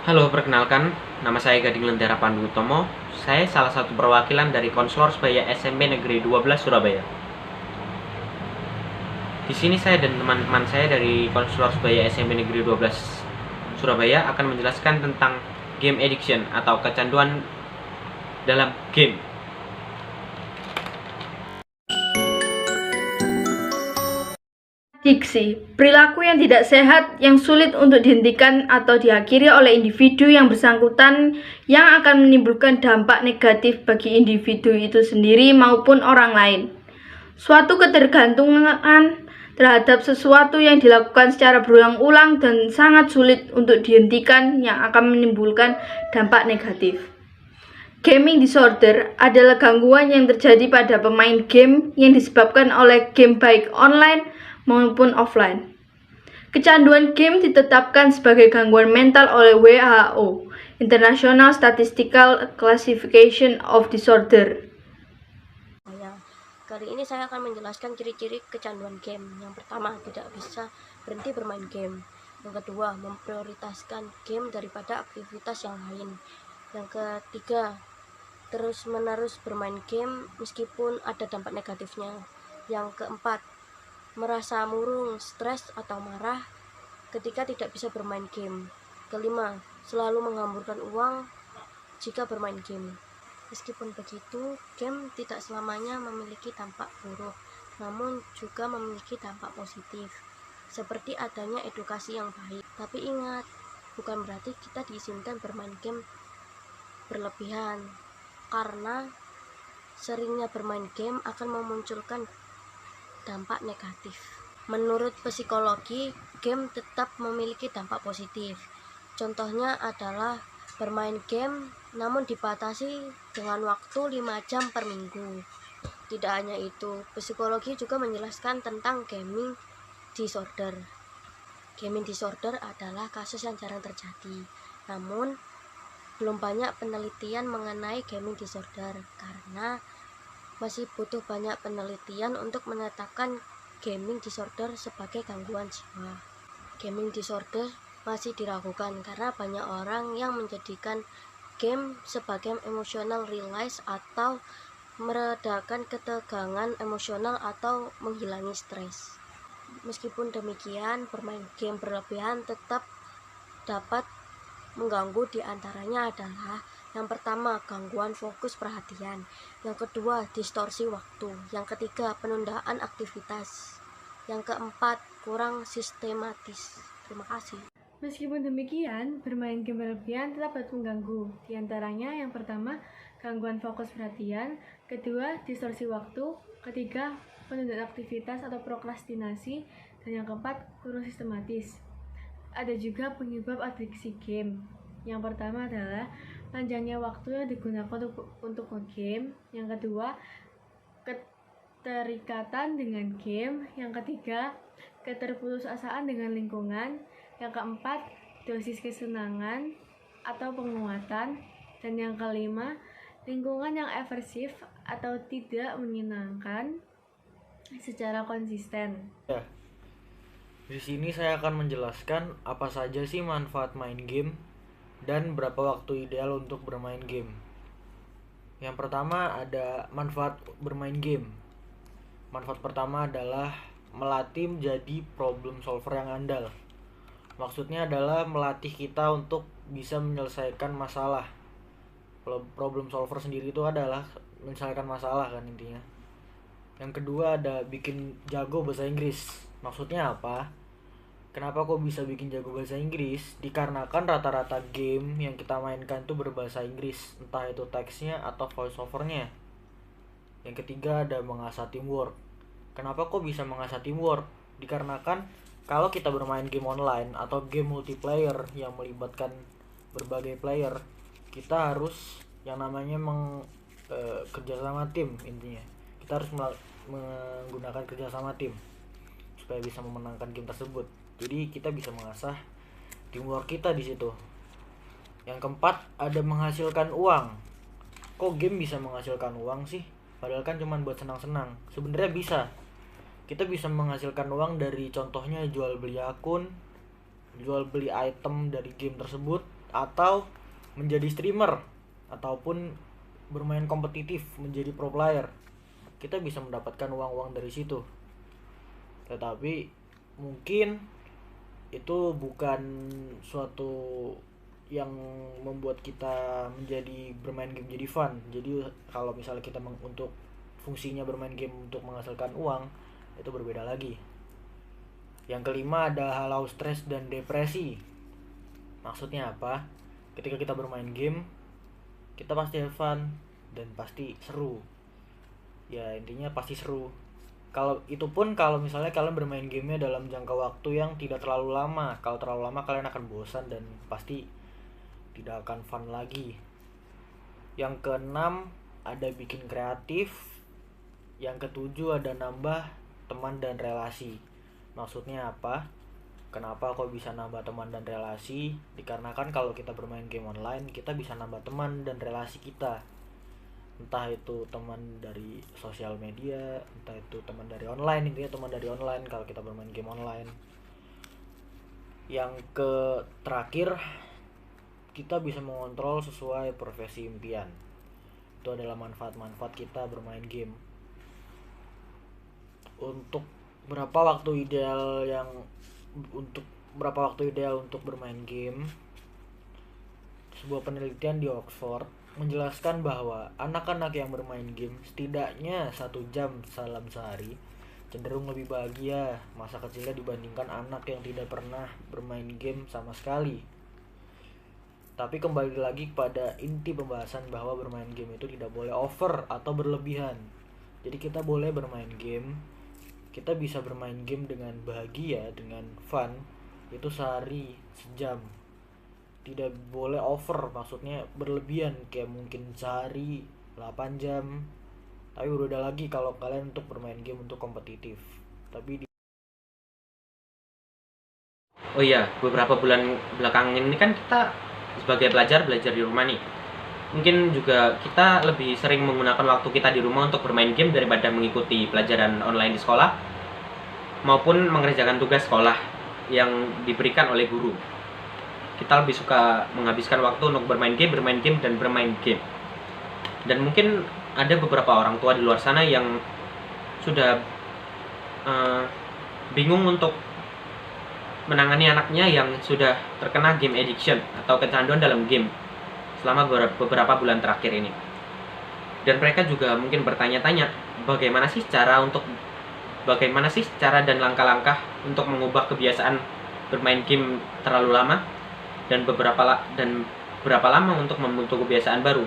Halo, perkenalkan, nama saya Gading Lentera Pandu Utomo. Saya salah satu perwakilan dari Konselor Sebaya SMP Negeri 12 Surabaya. Di sini saya dan teman-teman saya dari Konselor Sebaya SMP Negeri 12 Surabaya akan menjelaskan tentang game addiction atau kecanduan dalam game. Adiksi, perilaku yang tidak sehat yang sulit untuk dihentikan atau diakhiri oleh individu yang bersangkutan yang akan menimbulkan dampak negatif bagi individu itu sendiri maupun orang lain. Suatu ketergantungan terhadap sesuatu yang dilakukan secara berulang-ulang dan sangat sulit untuk dihentikan yang akan menimbulkan dampak negatif. Gaming disorder adalah gangguan yang terjadi pada pemain game yang disebabkan oleh game baik online maupun offline. Kecanduan game ditetapkan sebagai gangguan mental oleh WHO, International Statistical Classification of Disorder. Kali ini saya akan menjelaskan ciri-ciri kecanduan game. Yang pertama, tidak bisa berhenti bermain game. Yang kedua, memprioritaskan game daripada aktivitas yang lain. Yang ketiga, terus-menerus bermain game meskipun ada dampak negatifnya. Yang keempat, merasa murung, stres, atau marah ketika tidak bisa bermain game. Kelima, selalu menghamburkan uang jika bermain game. Meskipun begitu, game tidak selamanya memiliki dampak buruk, namun juga memiliki dampak positif, seperti adanya edukasi yang baik. Tapi ingat, bukan berarti kita diizinkan bermain game berlebihan, karena seringnya bermain game akan memunculkan dampak negatif. Menurut psikologi, game tetap memiliki dampak positif. Contohnya adalah bermain game namun dibatasi dengan waktu 5 jam per minggu. Tidak hanya itu, psikologi juga menjelaskan tentang gaming disorder. Gaming disorder adalah kasus yang jarang terjadi, namun belum banyak penelitian mengenai gaming disorder karena masih butuh banyak penelitian untuk menetapkan gaming disorder sebagai gangguan jiwa. Gaming disorder masih diragukan karena banyak orang yang menjadikan game sebagai emotional release atau meredakan ketegangan emosional atau menghilangi stres. Meskipun demikian, bermain game berlebihan tetap dapat mengganggu. Di antaranya adalah yang pertama, gangguan fokus perhatian. Yang kedua, distorsi waktu. Yang ketiga, penundaan aktivitas. Yang keempat, kurang sistematis. Terima kasih. Meskipun demikian, bermain game berlebihan tetap dapat mengganggu. Di antaranya yang pertama, gangguan fokus perhatian, kedua, distorsi waktu, ketiga, penundaan aktivitas atau prokrastinasi, dan yang keempat, kurang sistematis. Ada juga penyebab adiksi game. Yang pertama adalah panjangnya waktu yang digunakan untuk game. Yang kedua, keterikatan dengan game. Yang ketiga, keterputusasaan dengan lingkungan. Yang keempat, dosis kesenangan atau penguatan. Dan yang kelima, lingkungan yang aversif atau tidak menyenangkan secara konsisten. Di sini saya akan menjelaskan apa saja sih manfaat main game dan berapa waktu ideal untuk bermain game. Yang pertama ada manfaat bermain game. Manfaat pertama adalah melatih menjadi problem solver yang andal. Maksudnya adalah melatih kita untuk bisa menyelesaikan masalah. Problem solver sendiri itu adalah menyelesaikan masalah kan intinya. Yang kedua ada bikin jago bahasa Inggris. Maksudnya apa? Kenapa kok bisa bikin jago bahasa Inggris? Dikarenakan rata-rata game yang kita mainkan itu berbahasa Inggris, entah itu teksnya atau voice overnya. Yang ketiga ada mengasah teamwork. Kenapa kok bisa mengasah teamwork? Dikarenakan kalau kita bermain game online atau game multiplayer yang melibatkan berbagai player, kita harus yang namanya kerjasama tim intinya. Kita harus menggunakan kerjasama tim supaya bisa memenangkan game tersebut. Jadi kita bisa mengasah teamwork kita di situ. Yang keempat ada menghasilkan uang. Kok game bisa menghasilkan uang sih? Padahal kan cuma buat senang-senang. Sebenarnya bisa. Kita bisa menghasilkan uang dari contohnya jual beli akun, jual beli item dari game tersebut, atau menjadi streamer, ataupun bermain kompetitif menjadi pro player. Kita bisa mendapatkan uang-uang dari situ. Tetapi mungkin itu bukan suatu yang membuat kita menjadi bermain game jadi fun. Jadi kalau misalnya kita untuk fungsinya bermain game untuk menghasilkan uang, itu berbeda lagi. Yang kelima ada halau stres dan depresi. Maksudnya apa? Ketika kita bermain game, kita pasti have fun dan pasti seru. Ya intinya pasti seru. Kalau itu pun kalau misalnya kalian bermain gamenya dalam jangka waktu yang tidak terlalu lama. Kalau terlalu lama kalian akan bosan dan pasti tidak akan fun lagi. Yang keenam ada bikin kreatif. Yang ketujuh ada nambah teman dan relasi. Maksudnya apa? Kenapa kok bisa nambah teman dan relasi? Dikarenakan kalau kita bermain game online, kita bisa nambah teman dan relasi kita. Entah itu teman dari sosial media, entah itu teman dari online, intinya teman dari online kalau kita bermain game online. Yang terakhir, kita bisa mengontrol sesuai profesi impian. Itu adalah manfaat-manfaat kita bermain game. Untuk berapa waktu ideal untuk bermain game? Sebuah penelitian di Oxford menjelaskan bahwa anak-anak yang bermain game setidaknya 1 jam dalam sehari cenderung lebih bahagia masa kecilnya dibandingkan anak yang tidak pernah bermain game sama sekali. Tapi kembali lagi kepada inti pembahasan bahwa bermain game itu tidak boleh over atau berlebihan. Jadi kita boleh bermain game, kita bisa bermain game dengan bahagia, dengan fun, itu sehari sejam. Tidak boleh over, maksudnya berlebihan, kayak mungkin sehari 8 jam. Tapi berbeda lagi kalau kalian untuk bermain game untuk kompetitif. Oh iya, beberapa bulan belakangan ini kan kita sebagai pelajar belajar di rumah nih. Mungkin juga kita lebih sering menggunakan waktu kita di rumah untuk bermain game daripada mengikuti pelajaran online di sekolah maupun mengerjakan tugas sekolah yang diberikan oleh guru. Kita lebih suka menghabiskan waktu untuk bermain game, dan bermain game. Dan mungkin ada beberapa orang tua di luar sana yang sudah bingung untuk menangani anaknya yang sudah terkena game addiction atau kecanduan dalam game selama beberapa bulan terakhir ini. Dan mereka juga mungkin bertanya-tanya, bagaimana sih cara dan langkah-langkah untuk mengubah kebiasaan bermain game terlalu lama dan berapa lama untuk membentuk kebiasaan baru.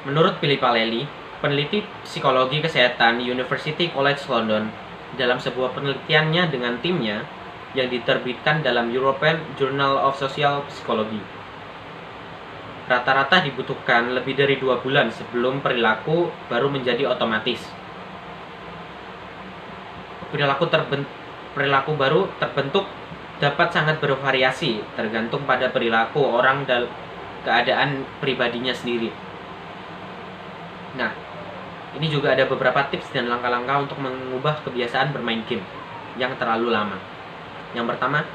Menurut Philip Palelli, peneliti psikologi kesehatan University College London, dalam sebuah penelitiannya dengan timnya yang diterbitkan dalam European Journal of Social Psychology, rata-rata dibutuhkan lebih dari 2 bulan sebelum perilaku baru menjadi otomatis. Perilaku baru terbentuk dapat sangat bervariasi tergantung pada perilaku orang dan keadaan pribadinya sendiri. Nah, ini juga ada beberapa tips dan langkah-langkah untuk mengubah kebiasaan bermain game yang terlalu lama. Yang pertama,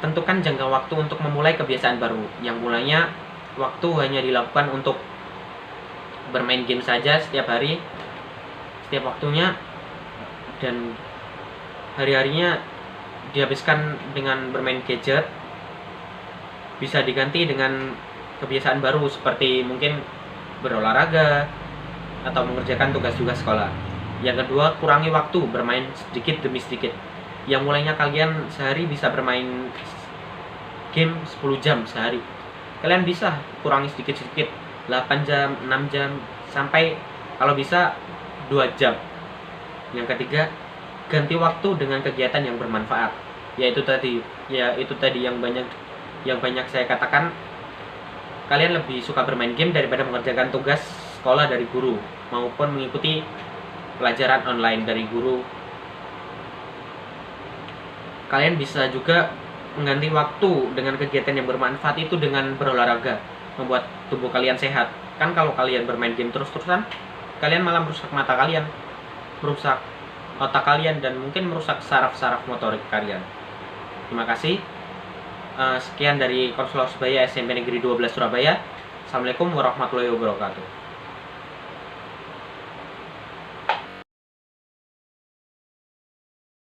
tentukan jangka waktu untuk memulai kebiasaan baru. Yang mulanya waktu hanya dilakukan untuk bermain game saja setiap hari, setiap waktunya, dan hari-harinya dihabiskan dengan bermain gadget. Bisa diganti dengan kebiasaan baru seperti mungkin berolahraga atau mengerjakan tugas-tugas sekolah. Yang kedua, kurangi waktu bermain sedikit demi sedikit. Yang mulainya kalian sehari bisa bermain game 10 jam sehari, kalian bisa kurangi sedikit-sedikit 8 jam, 6 jam, sampai kalau bisa 2 jam. Yang ketiga, ganti waktu dengan kegiatan yang bermanfaat. Yaitu tadi yang banyak saya katakan, kalian lebih suka bermain game daripada mengerjakan tugas sekolah dari guru maupun mengikuti pelajaran online dari guru. Kalian bisa juga mengganti waktu dengan kegiatan yang bermanfaat itu dengan berolahraga, membuat tubuh kalian sehat. Kan kalau kalian bermain game terus-terusan, kalian malah merusak mata kalian, merusak otak kalian dan mungkin merusak saraf-saraf motorik kalian. Terima kasih. Sekian dari Konselor Sebaya SMP Negeri 12 Surabaya. Assalamualaikum warahmatullahi wabarakatuh.